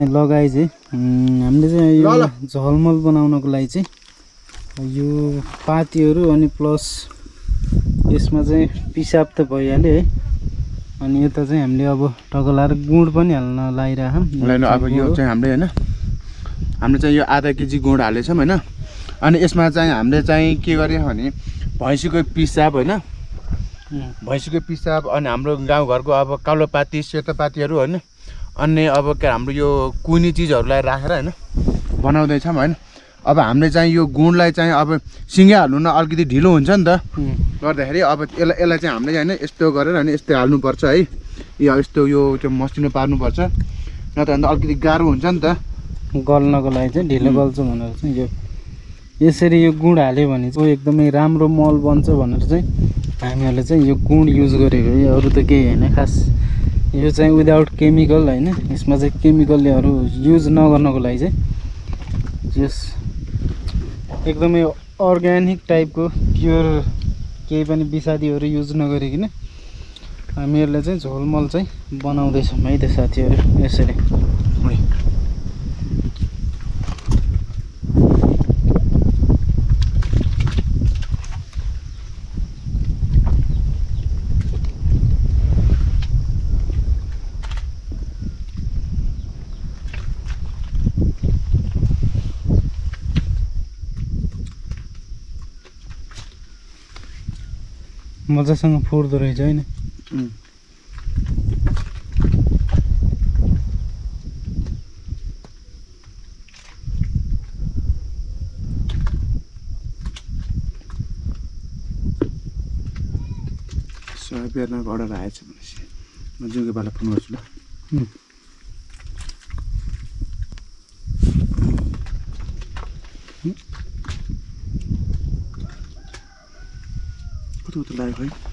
लगाए चाहिँ हामीले चाहिँ यो झलमल बनाउनको लागि चाहिँ यो पातीहरू अनि प्लस यसमा चाहिँ पिसाब त भइहाल्यो है। अनि यता चाहिँ हामीले अब टकलाएर गुड पनि हाल्न लागिरहेछौँ। अब यो चाहिँ हामीले चाहिँ यो आधा केजी गुड हालेछौँ होइन। अनि यसमा चाहिँ हामीले चाहिँ के गर्यो भने भैँसीको पिसाब होइन, भैँसीको पिसाब अनि हाम्रो गाउँघरको अब कालो पाती सेतो पातीहरू होइन, अन्य अब हाम्रो यो कुनी चिजहरूलाई राखेर होइन बनाउँदैछौँ होइन। अब हामीले चाहिँ यो गुडलाई चाहिँ अब सिँगे हाल्नु न अलिकति ढिलो हुन्छ नि त, गर्दाखेरि अब यसलाई चाहिँ हामीले होइन यस्तो गरेर होइन यस्तो हाल्नुपर्छ है, यो यस्तो यो त्यो मसिनो पार्नुपर्छ, नत्र अन्त अलिकति गाह्रो हुन्छ नि त गल्नको लागि चाहिँ ढिलो गल्छ भनेर चाहिँ यो यसरी यो गुड हाल्यो भने चाहिँ एकदमै राम्रो मल बन्छ भनेर चाहिँ हामीहरूले चाहिँ यो गुड युज गरेको है। अरू त केही होइन खास, यो चाहिँ विदाउट केमिकल होइन, यसमा चाहिँ केमिकलहरू युज नगर्नको लागि चाहिँ यस एकदमै अर्ग्यानिक टाइपको प्योर केही पनि विषादीहरू युज नगरिकन हामीहरूले चाहिँ झोलमल चाहिँ बनाउँदैछौँ है त साथीहरू। यसरी मजासँग फुट्दो रहेछ होइन। बेर्नको अर्डर आएछ भनेपछि म जुङ्गे बाला फोन गर्छु ल। कस्तो लाग्यो है।